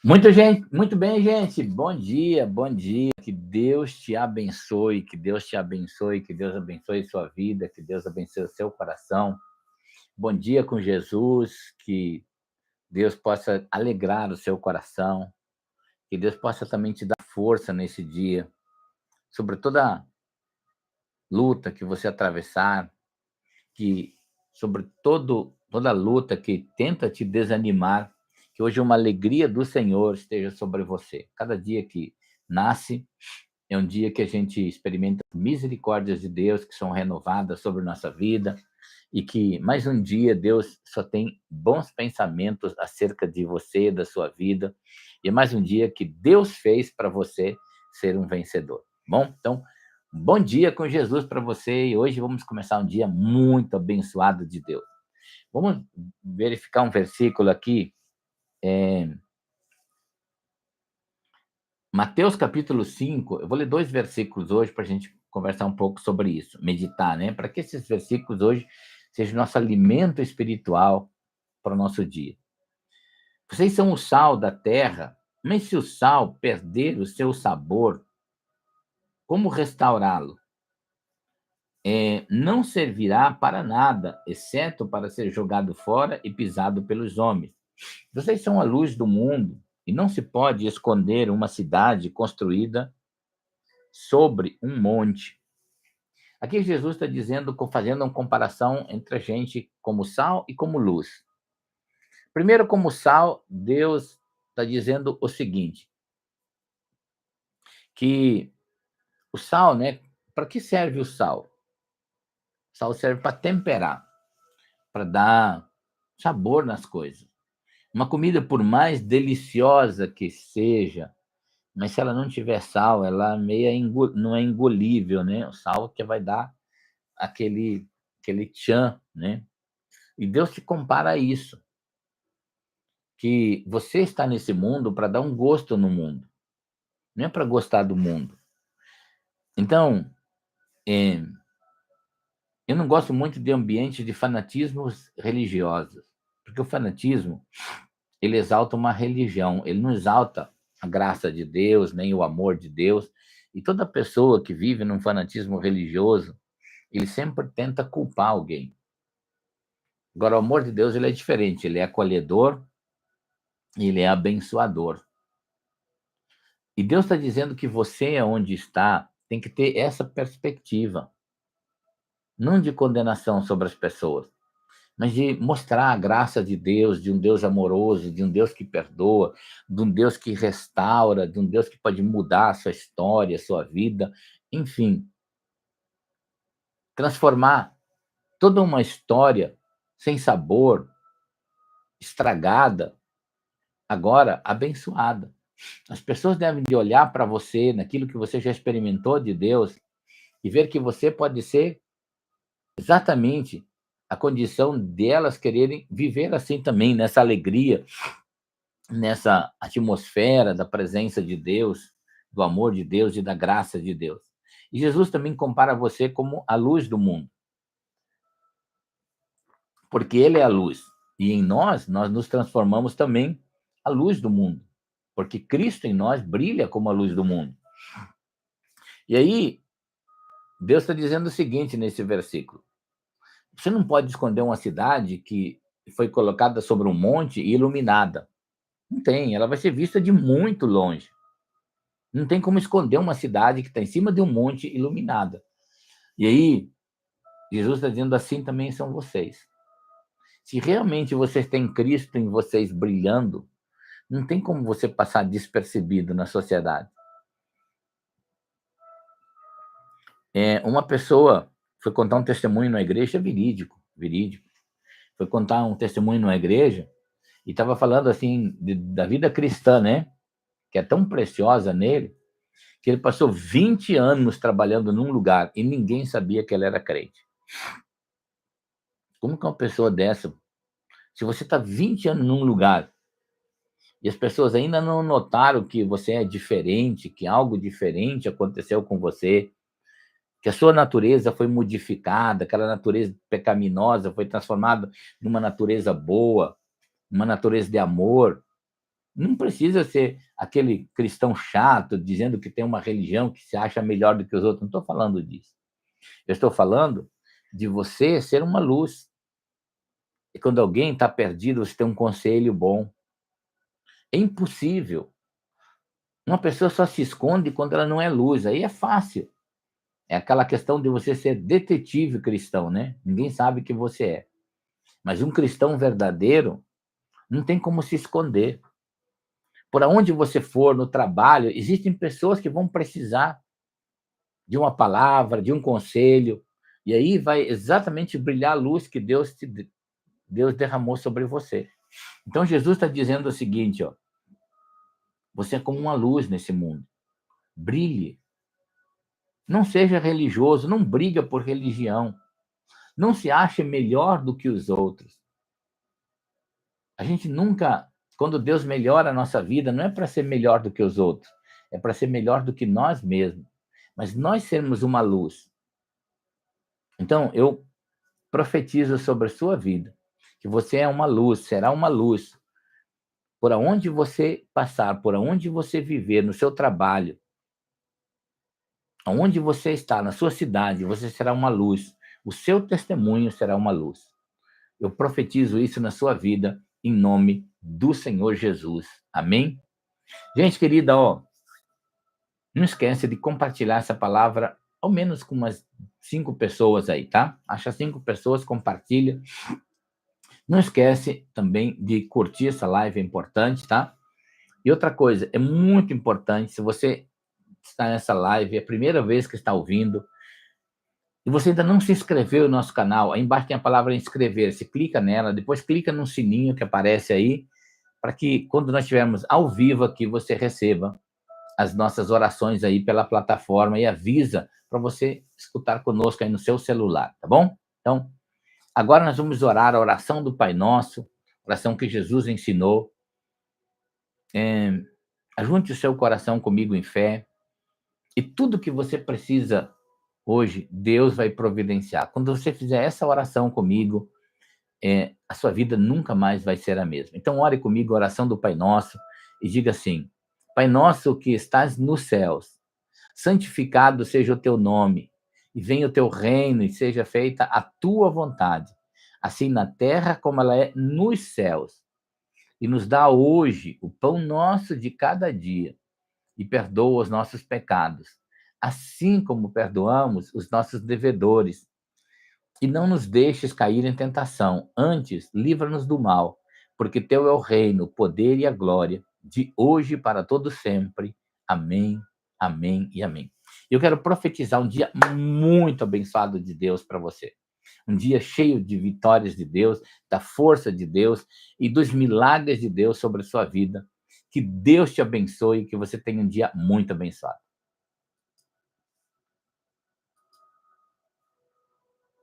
Muito bem, gente. Bom dia, bom dia. Que Deus te abençoe, que Deus te abençoe, que Deus abençoe sua vida, que Deus abençoe o seu coração. Bom dia com Jesus, que Deus possa alegrar o seu coração, que Deus possa também te dar força nesse dia, sobre toda luta que você atravessar, que sobre toda luta que tenta te desanimar, que hoje uma alegria do Senhor esteja sobre você. Cada dia que nasce é um dia que a gente experimenta misericórdias de Deus que são renovadas sobre nossa vida e que mais um dia Deus só tem bons pensamentos acerca de você, da sua vida, e mais um dia que Deus fez para você ser um vencedor. Bom, então, bom dia com Jesus para você e hoje vamos começar um dia muito abençoado de Deus. Vamos verificar um versículo aqui, Mateus capítulo 5. Eu vou ler dois versículos hoje para a gente conversar um pouco sobre isso, meditar, né? Para que esses versículos hoje sejam nosso alimento espiritual para o nosso dia. Vocês são o sal da terra, mas se o sal perder o seu sabor, como restaurá-lo? Não servirá para nada, exceto para ser jogado fora e pisado pelos homens. Vocês são a luz do mundo, e não se pode esconder uma cidade construída sobre um monte. Aqui Jesus está dizendo, fazendo uma comparação entre a gente como sal e como luz. Primeiro, como sal, Deus está dizendo o seguinte, que o sal, né? Para que serve o sal? O sal serve para temperar, para dar sabor nas coisas. Uma comida, por mais deliciosa que seja, mas se ela não tiver sal, ela não é engolível, né? O sal que vai dar aquele tchan, né? E Deus te compara a isso, que você está nesse mundo para dar um gosto no mundo, não é para gostar do mundo. Então, é, eu não gosto muito de ambientes de fanatismos religiosos, porque o fanatismo, ele exalta uma religião, ele não exalta a graça de Deus, nem o amor de Deus, e toda pessoa que vive num fanatismo religioso, ele sempre tenta culpar alguém. Agora, o amor de Deus, ele é diferente, ele é acolhedor, ele é abençoador. E Deus está dizendo que você, onde está, tem que ter essa perspectiva, não de condenação sobre as pessoas, mas de mostrar a graça de Deus, de um Deus amoroso, de um Deus que perdoa, de um Deus que restaura, de um Deus que pode mudar a sua história, a sua vida, enfim, transformar toda uma história sem sabor, estragada, agora abençoada. As pessoas devem de olhar para você, naquilo que você já experimentou de Deus, e ver que você pode ser exatamente a condição delas quererem viver assim também, nessa alegria, nessa atmosfera da presença de Deus, do amor de Deus e da graça de Deus. E Jesus também compara você como a luz do mundo, porque Ele é a luz. E em nós nos transformamos também a luz do mundo, porque Cristo em nós brilha como a luz do mundo. E aí, Deus está dizendo o seguinte nesse versículo: você não pode esconder uma cidade que foi colocada sobre um monte e iluminada. Não tem, ela vai ser vista de muito longe. Não tem como esconder uma cidade que está em cima de um monte iluminada. E aí, Jesus está dizendo assim também são vocês. Se realmente vocês têm Cristo em vocês brilhando, não tem como você passar despercebido na sociedade. Uma pessoa foi contar um testemunho na igreja, verídico. Foi contar um testemunho na igreja e estava falando assim da vida cristã, né? Que é tão preciosa nele, que ele passou 20 anos trabalhando num lugar e ninguém sabia que ele era crente. Como que uma pessoa dessa, se você está 20 anos num lugar e as pessoas ainda não notaram que você é diferente, que algo diferente aconteceu com você, que a sua natureza foi modificada, aquela natureza pecaminosa foi transformada numa natureza boa, uma natureza de amor, Não precisa ser aquele cristão chato dizendo que tem uma religião que se acha melhor do que os outros. Não estou falando disso. Eu estou falando de você ser uma luz. E quando alguém está perdido, você tem um conselho bom. É impossível. Uma pessoa só se esconde quando ela não é luz. Aí é fácil. É aquela questão de você ser detetive cristão, né? Ninguém sabe que você é. Mas um cristão verdadeiro não tem como se esconder. Por onde você for, no trabalho, existem pessoas que vão precisar de uma palavra, de um conselho, e aí vai exatamente brilhar a luz que Deus derramou sobre você. Então, Jesus está dizendo o seguinte, ó, você é como uma luz nesse mundo. Brilhe. Não seja religioso, não briga por religião. Não se ache melhor do que os outros. A gente nunca, quando Deus melhora a nossa vida, não é para ser melhor do que os outros, é para ser melhor do que nós mesmos. Mas nós sermos uma luz. Então, eu profetizo sobre a sua vida, que você é uma luz, será uma luz. Por onde você passar, por onde você viver, no seu trabalho, aonde você está, na sua cidade, você será uma luz. O seu testemunho será uma luz. Eu profetizo isso na sua vida, em nome do Senhor Jesus. Amém? Gente querida, ó, não esquece de compartilhar essa palavra, ao menos com umas 5 pessoas aí, tá? Acha 5 pessoas, compartilha. Não esquece também de curtir essa live, é importante, tá? E outra coisa, é muito importante, se você está nessa live, é a primeira vez que está ouvindo, e você ainda não se inscreveu no nosso canal, aí embaixo tem a palavra inscrever, você clica nela, depois clica no sininho que aparece aí, para que quando nós estivermos ao vivo aqui, você receba as nossas orações aí pela plataforma e avisa para você escutar conosco aí no seu celular, tá bom? Então, agora nós vamos orar a oração do Pai Nosso, oração que Jesus ensinou. Ajunte o seu coração comigo em fé, e tudo que você precisa hoje, Deus vai providenciar. Quando você fizer essa oração comigo, a sua vida nunca mais vai ser a mesma. Então, ore comigo a oração do Pai Nosso e diga assim: Pai Nosso que estás nos céus, santificado seja o teu nome, e venha o teu reino e seja feita a tua vontade, assim na terra como ela é nos céus. E nos dá hoje o pão nosso de cada dia, e perdoa os nossos pecados, assim como perdoamos os nossos devedores. E não nos deixes cair em tentação, antes livra-nos do mal, porque teu é o reino, o poder e a glória, de hoje para todo sempre. Amém, amém e amém. Eu quero profetizar um dia muito abençoado de Deus para você. Um dia cheio de vitórias de Deus, da força de Deus e dos milagres de Deus sobre a sua vida. Que Deus te abençoe e que você tenha um dia muito abençoado.